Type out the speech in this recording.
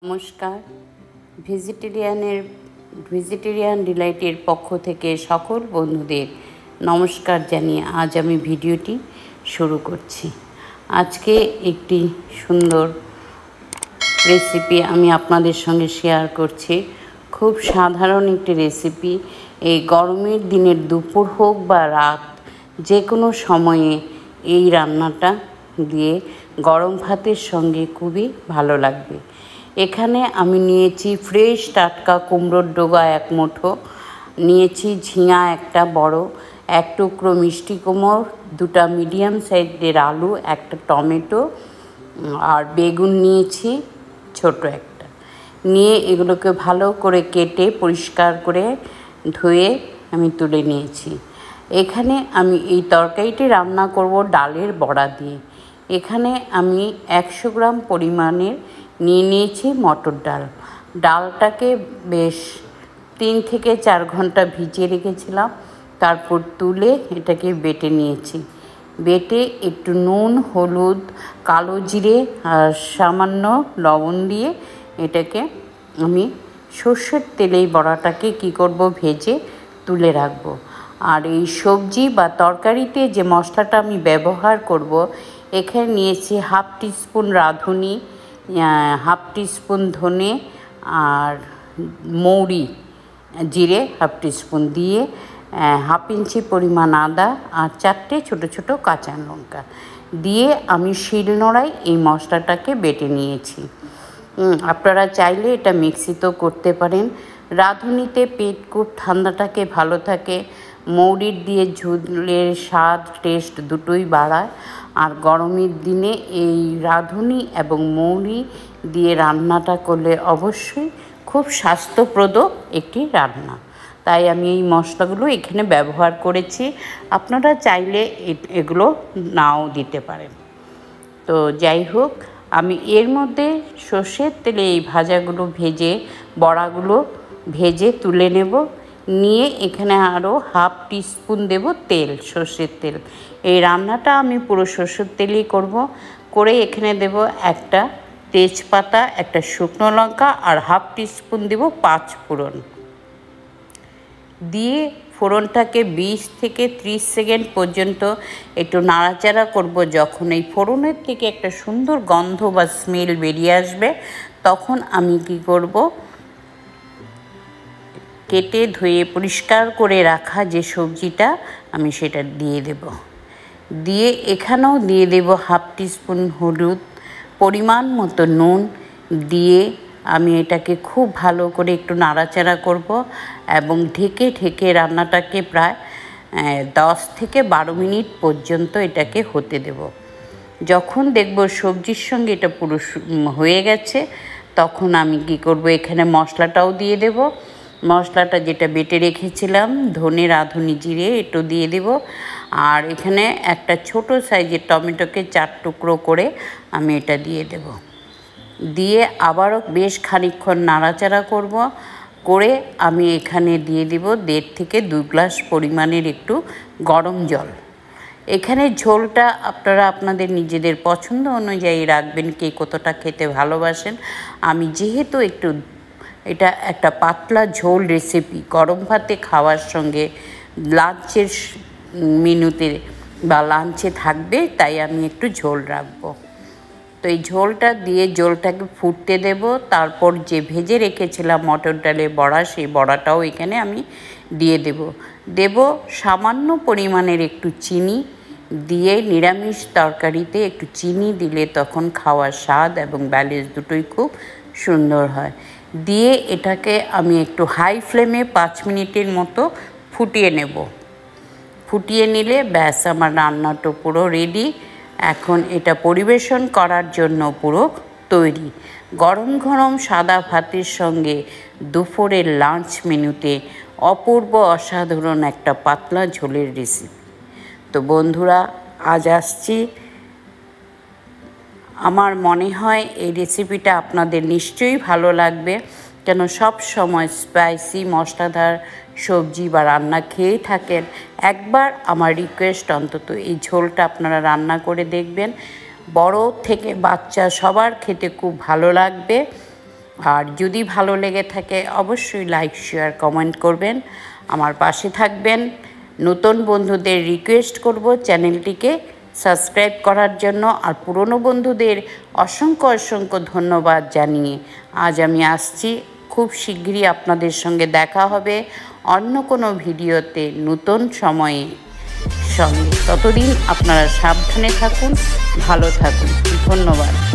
নমস্কার। ভেজিটেরিয়ান ডিলাইটের পক্ষ থেকে সকল বন্ধুদের নমস্কার জানিয়ে আজ আমি ভিডিওটি শুরু করছি। আজকে একটি সুন্দর রেসিপি আমি আপনাদের সঙ্গে শেয়ার করছি। খুব সাধারণ একটি রেসিপি। এই গরমের দিনের দুপুর হোক বা রাত, যে কোনো সময়ে এই রান্নাটা দিয়ে গরম ভাতের সঙ্গে খুবই ভালো লাগবে। এখানে আমি নিয়েছি ফ্রেশ টাটকা কুমড়োর ডোগা এক মুঠো, নিয়েছি ঝিঙা একটা বড়, এক টুকরো মিষ্টি কুমড়, দুটা মিডিয়াম সাইজের আলু, একটা টমেটো আর বেগুন নিয়েছি ছোট একটা। নিয়ে এগুলোকে ভালো করে কেটে পরিষ্কার করে ধুয়ে আমি তুলে নিয়েছি। এখানে আমি এই তরকারিটি রান্না করব ডালের বড়া দিয়ে। এখানে আমি 100 গ্রাম পরিমাণের নিয়ে নিয়েছি মটর ডাল। ডালটাকে বেশ 3 থেকে 4 ঘন্টা ভিজিয়ে রেখেছিলাম, তারপর তুলে এটাকে বেটে নিয়েছি। বেটে একটু নুন, হলুদ, কালো জিরে আর সামান্য লবণ দিয়ে এটাকে আমি সর্ষের তেলেই বড়াটাকে কী করব, ভেজে তুলে রাখবো। আর এই সবজি বা তরকারিতে যে মশলাটা আমি ব্যবহার করব, এখানে নিয়েছি 1/2 টিস্পুন রাঁধুনি, 1/2 টিস্পুন ধনে আর মৌরি জিরে 1/2 টিস্পুন দিয়ে 1/2 ইঞ্চি পরিমাণ আদা আর 4টে ছোটো ছোটো কাঁচা লঙ্কা দিয়ে আমি শিলনোড়ায় এই মশলাটাকে বেটে নিয়েছি। আপনারা চাইলে এটা মিক্সিতেও করতে পারেন। রাঁধুনিতে পেট খুব ঠান্ডাটাকে ভালো থাকে, মৌরির দিয়ে ঝোলের স্বাদ টেস্ট দুটোই বাড়ায়। আর গরমের দিনে এই রাঁধুনি এবং মৌরি দিয়ে রান্নাটা করলে অবশ্যই খুব স্বাস্থ্যপ্রদ একটি রান্না। তাই আমি এই মশলাগুলো এখানে ব্যবহার করেছি। আপনারা চাইলে এগুলো নাও দিতে পারেন। তো যাই হোক, আমি এর মধ্যে সর্ষের তেলে এই ভাজাগুলো বড়াগুলো ভেজে তুলে নেব। নিয়ে এখানে আরও 1/2 টিস্পুন দেব তেল, সর্ষের তেল। এই রান্নাটা আমি পুরো সর্ষের তেলেই করব। করে এখানে দেব একটা তেজপাতা, একটা শুকনো লঙ্কা আর 1/2 টিস্পুন দেব 5 ফোড়ন। দিয়ে ফোড়নটাকে 20 থেকে 30 সেকেন্ড পর্যন্ত একটু নাড়াচাড়া করব। যখন এই ফোড়নের থেকে একটা সুন্দর গন্ধ বা স্মেল বেরিয়ে আসবে, তখন আমি কি করব, কেটে ধুয়ে পরিষ্কার করে রাখা যে সবজিটা আমি সেটা দিয়ে দেব। দিয়ে এখানেও দিয়ে দেব 1/2 টিস্পুন হলুদ, পরিমাণ মতো নুন দিয়ে আমি এটাকে খুব ভালো করে একটু নাড়াচাড়া করব এবং ঢেকে রান্নাটাকে প্রায় 10 থেকে 12 মিনিট পর্যন্ত এটাকে হতে দেব। যখন দেখব সবজির সঙ্গে এটা পুরো হয়ে গেছে, তখন আমি কি করব, এখানে মশলাটাও দিয়ে দেব। মশলাটা যেটা বেটে রেখেছিলাম, ধনে, রাঁধুনি, জিরে, একটু দিয়ে দেব। আর এখানে একটা ছোট সাইজের টমেটোকে 4 টুকরো করে আমি এটা দিয়ে দেব। দিয়ে আবারও বেশ খানিকক্ষণ নাড়াচাড়া করব। করে আমি এখানে দিয়ে দেব 1.5 থেকে 2 গ্লাস পরিমাণের একটু গরম জল। এখানে ঝোলটা আপনারা আপনাদের নিজেদের পছন্দ অনুযায়ী রাখবেন, কে কতটা খেতে ভালোবাসেন। আমি যেহেতু এটা একটা পাতলা ঝোল রেসিপি, গরম ভাতে খাওয়ার সঙ্গে লাঞ্চের মেনুতে বা লাঞ্চে থাকবে, তাই আমি একটু ঝোল রাখবো। তো এই ঝোলটা দিয়ে ঝোলটাকে ফুটতে দেব। তারপর যে ভেজে রেখেছিলাম মটর ডালের বড়া, সেই বড়াটাও এখানে আমি দিয়ে দেব সামান্য পরিমাণের একটু চিনি দিয়ে। নিরামিষ তরকারিতে একটু চিনি দিলে তখন খাওয়ার স্বাদ এবং ব্যালেন্স দুটোই খুব সুন্দর হয়। দিয়ে এটাকে আমি একটু হাই ফ্লেমে 5 মিনিটের মতো ফুটিয়ে নেব। ফুটিয়ে নিলে ব্যাস আমার রান্নাটা পুরো রেডি। এখন এটা পরিবেশন করার জন্য পুরো তৈরি। গরম গরম সাদা ভাতের সঙ্গে দুপুরের লাঞ্চ মেনুতে অপূর্ব অসাধারণ একটা পাতলা ঝোলের রেসিপি। তো বন্ধুরা, আজ আসছি। আমার মনে হয় এই রেসিপিটা আপনাদের নিশ্চয়ই ভালো লাগবে, কেন সব সময় স্পাইসি মশলাদার সবজি বা রান্না খেয়ে থাকেন। একবার আমার রিকোয়েস্ট, অন্তত এই ঝোলটা আপনারা রান্না করে দেখবেন। বড় থেকে বাচ্চা সবার খেতে খুব ভালো লাগবে। আর যদি ভালো লেগে থাকে অবশ্যই লাইক শেয়ার কমেন্ট করবেন, আমার পাশে থাকবেন। নতুন বন্ধুদের রিকোয়েস্ট করব চ্যানেলটিকে সাবস্ক্রাইব করার জন্য। আর পুরনো বন্ধুদের অসংখ্য অসংখ্য ধন্যবাদ জানিয়ে আজ আমি আসছি। খুব শীঘ্রই আপনাদের সঙ্গে দেখা হবে অন্য কোনো ভিডিওতে নতুন সময়ে সঙ্গে। ততদিন আপনারা সাবধানে থাকুন, ভালো থাকুন। ধন্যবাদ।